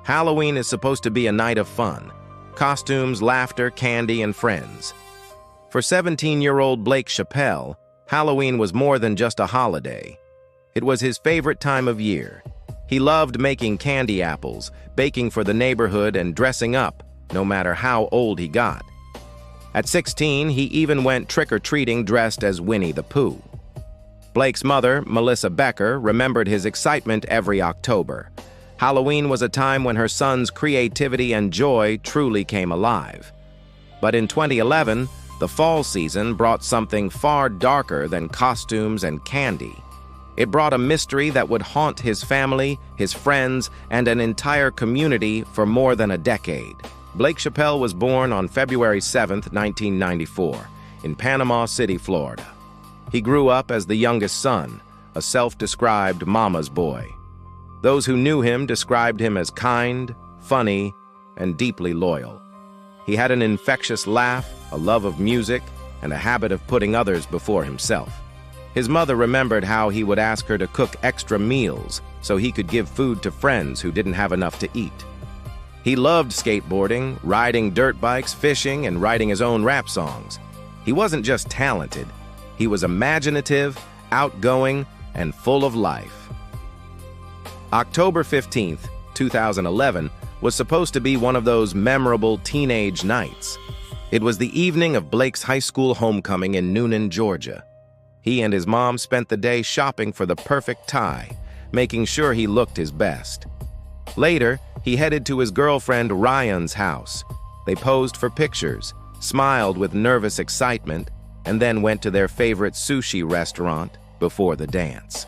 Halloween is supposed to be a night of fun. Costumes, laughter, candy, and friends. For 17-year-old Blake Chappell, Halloween was more than just a holiday. It was his favorite time of year. He loved making candy apples, baking for the neighborhood, and dressing up, no matter how old he got. At 16, he even went trick-or-treating dressed as Winnie the Pooh. Blake's mother, Melissa Becker, remembered his excitement every October. Halloween was a time when her son's creativity and joy truly came alive. But in 2011, the fall season brought something far darker than costumes and candy. It brought a mystery that would haunt his family, his friends, and an entire community for more than a decade. Blake Chappell was born on February 7, 1994, in Panama City, Florida. He grew up as the youngest son, a self-described mama's boy. Those who knew him described him as kind, funny, and deeply loyal. He had an infectious laugh, a love of music, and a habit of putting others before himself. His mother remembered how he would ask her to cook extra meals so he could give food to friends who didn't have enough to eat. He loved skateboarding, riding dirt bikes, fishing, and writing his own rap songs. He wasn't just talented, he was imaginative, outgoing, and full of life. October 15, 2011, was supposed to be one of those memorable teenage nights. It was the evening of Blake's high school homecoming in Newnan, Georgia. He and his mom spent the day shopping for the perfect tie, making sure he looked his best. Later, he headed to his girlfriend Ryan's house. They posed for pictures, smiled with nervous excitement, and then went to their favorite sushi restaurant before the dance.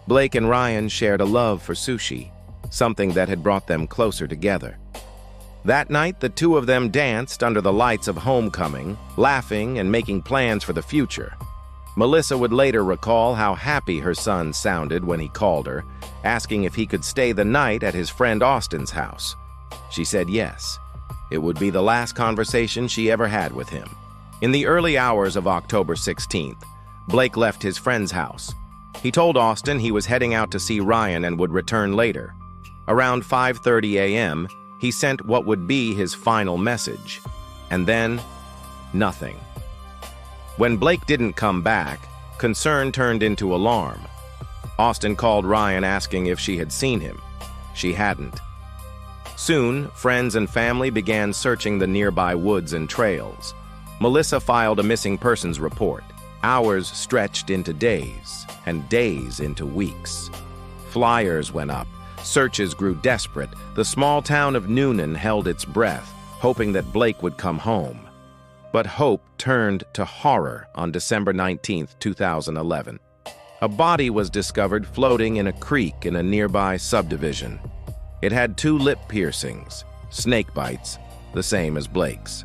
Blake and Ryan shared a love for sushi, something that had brought them closer together. That night, the two of them danced under the lights of homecoming, laughing and making plans for the future. Melissa would later recall how happy her son sounded when he called her, asking if he could stay the night at his friend Austin's house. She said yes. It would be the last conversation she ever had with him. In the early hours of October 16th, Blake left his friend's house. He told Austin he was heading out to see Ryan and would return later. Around 5:30 a.m., he sent what would be his final message. And then, nothing. When Blake didn't come back, concern turned into alarm. Austin called Ryan asking if she had seen him. She hadn't. Soon, friends and family began searching the nearby woods and trails. Melissa filed a missing persons report. Hours stretched into days, and days into weeks. Flyers went up. Searches grew desperate. The small town of Newnan held its breath, hoping that Blake would come home. But hope turned to horror on December 19, 2011. A body was discovered floating in a creek in a nearby subdivision. It had 2 lip piercings, snake bites, the same as Blake's.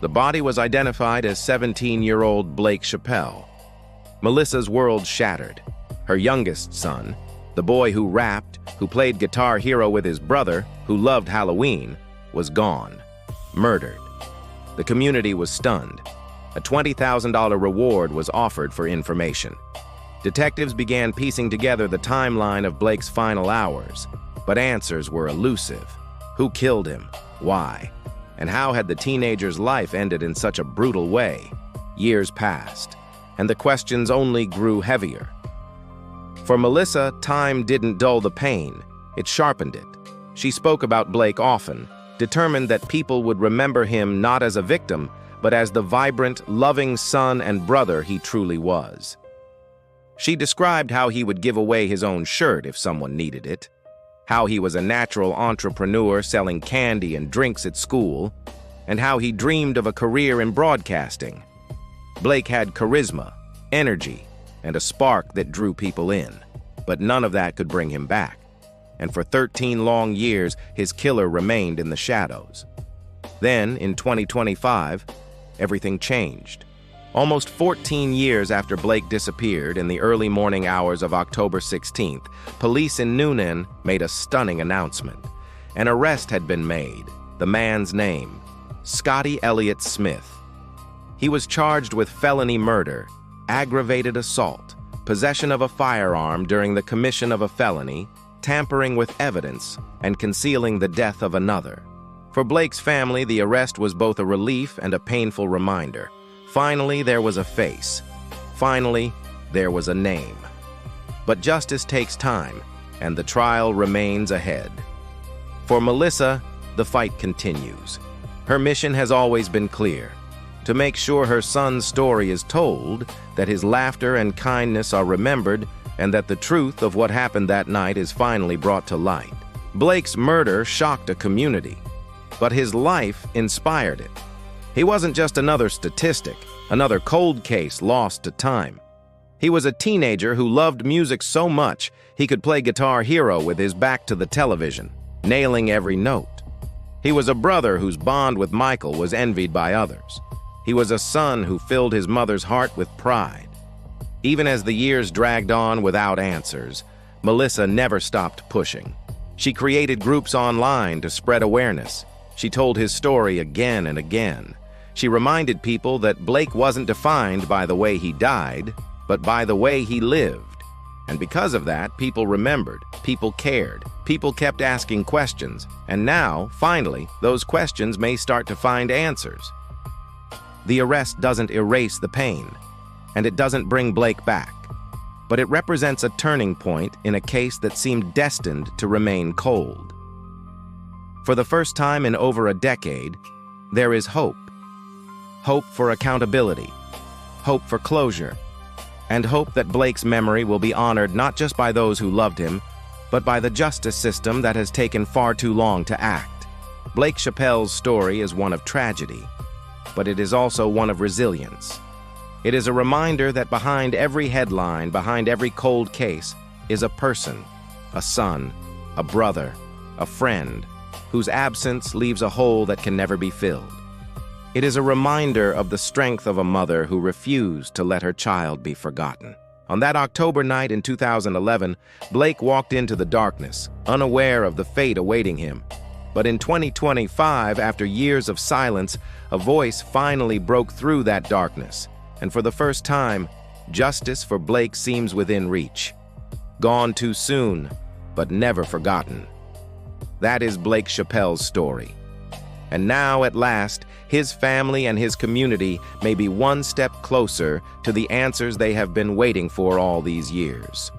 The body was identified as 17-year-old Blake Chappell. Melissa's world shattered. Her youngest son, the boy who rapped, who played Guitar Hero with his brother, who loved Halloween, was gone, murdered. The community was stunned. A $20,000 reward was offered for information. Detectives began piecing together the timeline of Blake's final hours, but answers were elusive. Who killed him? Why? And how had the teenager's life ended in such a brutal way? Years passed, and the questions only grew heavier. For Melissa, time didn't dull the pain, it sharpened it. She spoke about Blake often, determined that people would remember him not as a victim, but as the vibrant, loving son and brother he truly was. She described how he would give away his own shirt if someone needed it, how he was a natural entrepreneur selling candy and drinks at school, and how he dreamed of a career in broadcasting. Blake had charisma, energy, and a spark that drew people in, but none of that could bring him back. And for 13 long years, his killer remained in the shadows. Then, in 2025, everything changed. Almost 14 years after Blake disappeared in the early morning hours of October 16th, police in Newnan made a stunning announcement. An arrest had been made. The man's name, Scotty Elliott Smith. He was charged with felony murder, aggravated assault, possession of a firearm during the commission of a felony, tampering with evidence and concealing the death of another. For Blake's family, the arrest was both a relief and a painful reminder. Finally, there was a face. Finally, there was a name. But justice takes time, and the trial remains ahead. For Melissa, the fight continues. Her mission has always been clear: to make sure her son's story is told, that his laughter and kindness are remembered, and that the truth of what happened that night is finally brought to light. Blake's murder shocked a community, but his life inspired it. He wasn't just another statistic, another cold case lost to time. He was a teenager who loved music so much he could play Guitar Hero with his back to the television, nailing every note. He was a brother whose bond with Michael was envied by others. He was a son who filled his mother's heart with pride. Even as the years dragged on without answers, Melissa never stopped pushing. She created groups online to spread awareness. She told his story again and again. She reminded people that Blake wasn't defined by the way he died, but by the way he lived. And because of that, people remembered, people cared, people kept asking questions, and now, finally, those questions may start to find answers. The arrest doesn't erase the pain, and it doesn't bring Blake back, but it represents a turning point in a case that seemed destined to remain cold. For the first time in over a decade, there is hope. Hope for accountability, hope for closure, and hope that Blake's memory will be honored not just by those who loved him, but by the justice system that has taken far too long to act. Blake Chappell's story is one of tragedy, but it is also one of resilience. It is a reminder that behind every headline, behind every cold case, is a person, a son, a brother, a friend, whose absence leaves a hole that can never be filled. It is a reminder of the strength of a mother who refused to let her child be forgotten. On that October night in 2011, Blake walked into the darkness, unaware of the fate awaiting him. But in 2025, after years of silence, a voice finally broke through that darkness. And for the first time, justice for Blake seems within reach. Gone too soon, but never forgotten. That is Blake Chappell's story. And now, at last, his family and his community may be one step closer to the answers they have been waiting for all these years.